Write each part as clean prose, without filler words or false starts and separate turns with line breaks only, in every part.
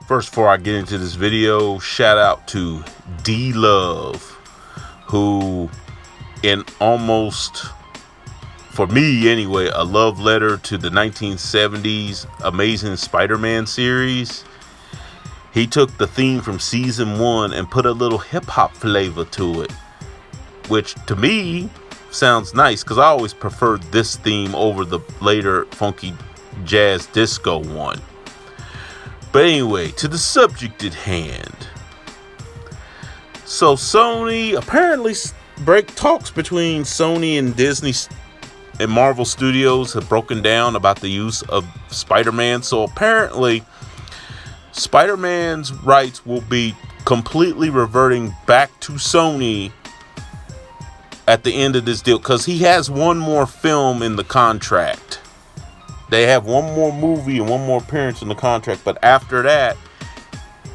First, before I get into this video, shout out to D Love, who in almost, for me anyway, a love letter to the 1970s Amazing Spider-Man series. He took the theme from season 1 and put a little hip-hop flavor to it, which to me sounds nice because I always preferred this theme over the later funky jazz disco one. But anyway, to the subject at hand. So Sony, apparently talks between Sony and Disney and Marvel Studios have broken down about the use of Spider-Man. So apparently Spider-Man's rights will be completely reverting back to Sony at the end of this deal, because he has one more film in the contract. They have one more movie and one more appearance in the contract, but after that,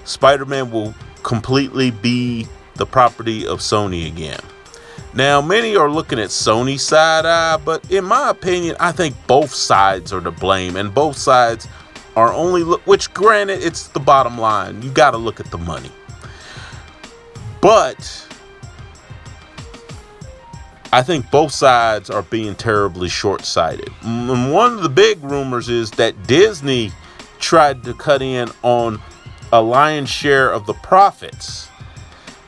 Spider-Man will completely be the property of Sony again. Now, many are looking at Sony's side eye, but in my opinion, I think both sides are to blame, and both sides are only which granted, it's the bottom line. You got to look at the money. But I think both sides are being terribly short-sighted. And one of the big rumors is that Disney tried to cut in on a lion's share of the profits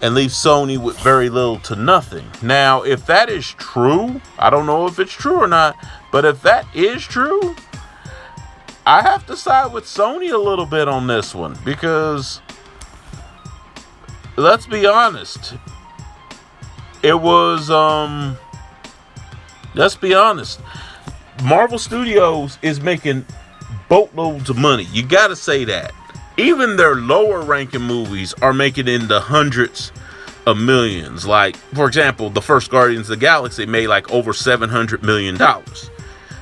and leave Sony with very little to nothing. Now, if that is true, I don't know if it's true or not, but if that is true, I have to side with Sony a little bit on this one, because let's be honest. It was, let's be honest. Marvel Studios is making boatloads of money. You gotta say that. Even their lower ranking movies are making in the hundreds of millions. Like, for example, the first Guardians of the Galaxy made like over $700 million.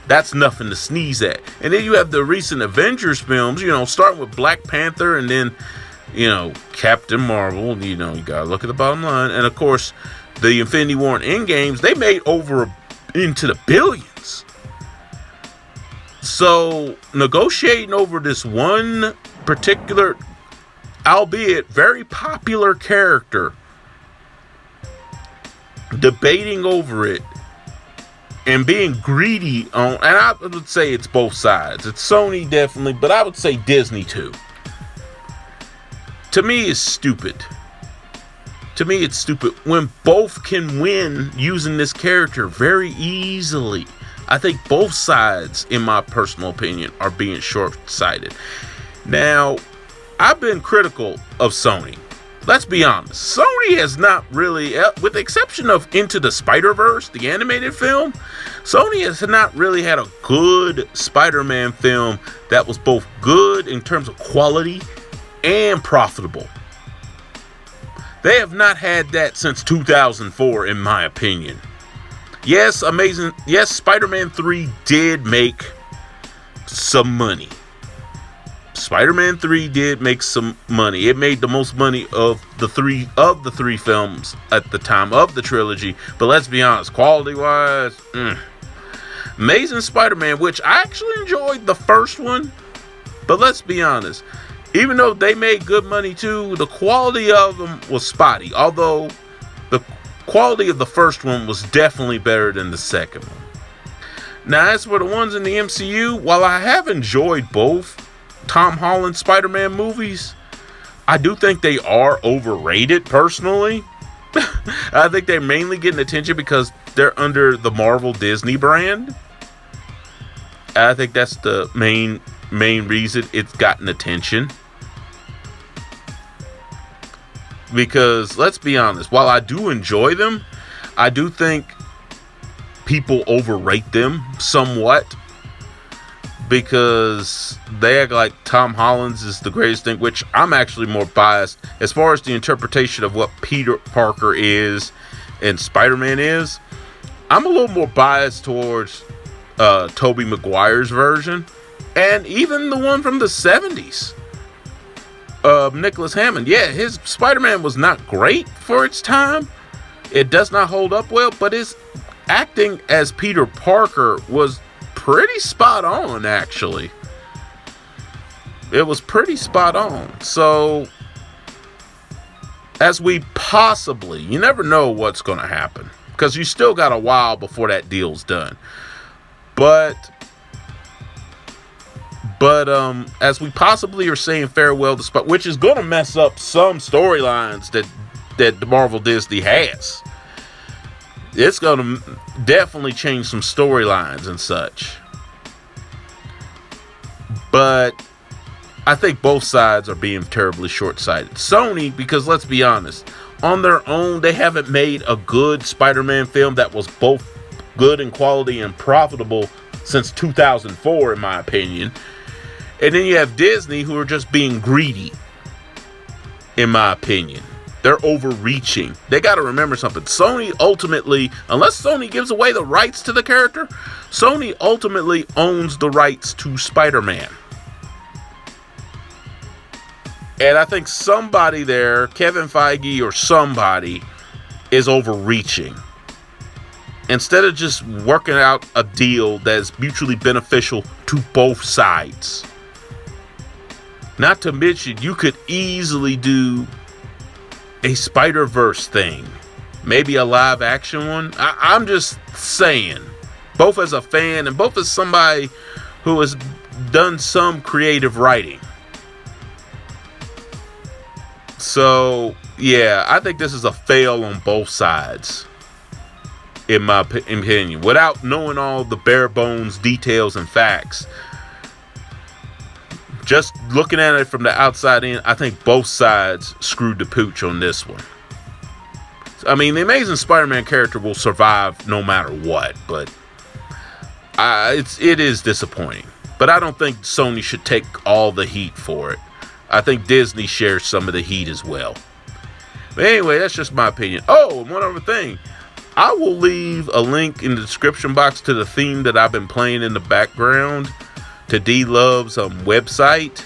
That's nothing to sneeze at. And then you have the recent Avengers films, starting with Black Panther and then, Captain Marvel. You gotta look at the bottom line. And of course, the Infinity War and Endgames, they made over into the billions. So negotiating over this one particular, albeit very popular character, debating over it and being greedy on, and I would say it's both sides. It's Sony definitely, but I would say Disney too. To me, it's stupid. To me, it's stupid when both can win using this character very easily. I think both sides, in my personal opinion, are being short-sighted. Now, I've been critical of Sony. Let's be honest. Sony has not really, with the exception of Into the Spider-Verse, the animated film, Sony has not really had a good Spider-Man film that was both good in terms of quality and profitable. They have not had that since 2004, in my opinion. Yes, Spider-Man 3 did make some money. Spider-Man 3 did make some money. It made the most money of the three films at the time of the trilogy. But let's be honest, quality-wise, Amazing Spider-Man, which I actually enjoyed the first one. But let's be honest, even though they made good money too, the quality of them was spotty. Although the quality of the first one was definitely better than the second one. Now, as for the ones in the MCU, while I have enjoyed both Tom Holland Spider-Man movies, I do think they are overrated personally. I think they're mainly getting attention because they're under the Marvel Disney brand. I think that's the main reason it's gotten attention. Because, let's be honest, while I do enjoy them, I do think people overrate them somewhat. Because they act like Tom Holland's is the greatest thing, which I'm actually more biased. As far as the interpretation of what Peter Parker is and Spider-Man is, I'm a little more biased towards Tobey Maguire's version. And even the one from the 70's. Nicholas Hammond. Yeah, his Spider-Man was not great for its time. It does not hold up well, but his acting as Peter Parker was pretty spot on, actually. It was pretty spot on. So, as we possibly, you never know what's going to happen, because you still got a while before that deal's done. But as we possibly are saying farewell to Spidey, which is going to mess up some storylines that the Marvel Disney has. It's going to definitely change some storylines and such. But I think both sides are being terribly short-sighted. Sony, because let's be honest, on their own, they haven't made a good Spider-Man film that was both good in quality and profitable since 2004, in my opinion. And then you have Disney, who are just being greedy, in my opinion. They're overreaching. They got to remember something. Sony ultimately, unless Sony gives away the rights to the character, Sony ultimately owns the rights to Spider-Man. And I think somebody there, Kevin Feige or somebody, is overreaching. Instead of just working out a deal that is mutually beneficial to both sides. Not to mention, you could easily do a Spider-Verse thing. Maybe a live action one. I'm just saying. Both as a fan and both as somebody who has done some creative writing. So, yeah, I think this is a fail on both sides, in my opinion. Without knowing all the bare bones details and facts, just looking at it from the outside in, I think both sides screwed the pooch on this one. I mean, the Amazing Spider-Man character will survive no matter what, but it is disappointing. But I don't think Sony should take all the heat for it. I think Disney shares some of the heat as well. But anyway, that's just my opinion. Oh, and one other thing. I will leave a link in the description box to the theme that I've been playing in the background, to D-Love's website.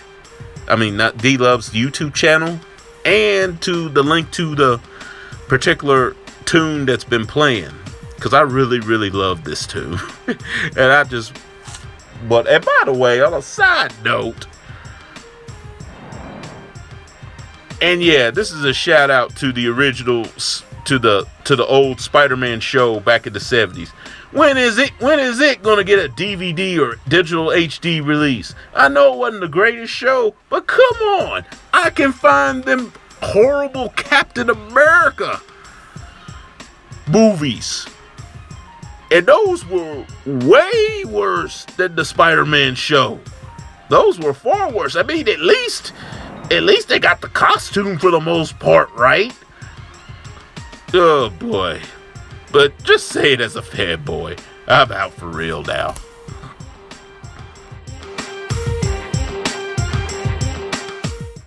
I mean, not D-Love's YouTube channel. And to the link to the particular tune that's been playing. Because I really, really love this tune. And I just... But, and by the way, on a side note... And yeah, this is a shout out to the originals, to the old Spider-Man show back in the 70s. When is it gonna get a DVD or digital HD release? I know it wasn't the greatest show, but come on, I can find them horrible Captain America movies, and those were way worse than the Spider-Man show. Those were far worse. I mean, at least they got the costume for the most part right. Oh boy. But just say it as a fanboy. I'm out for real now.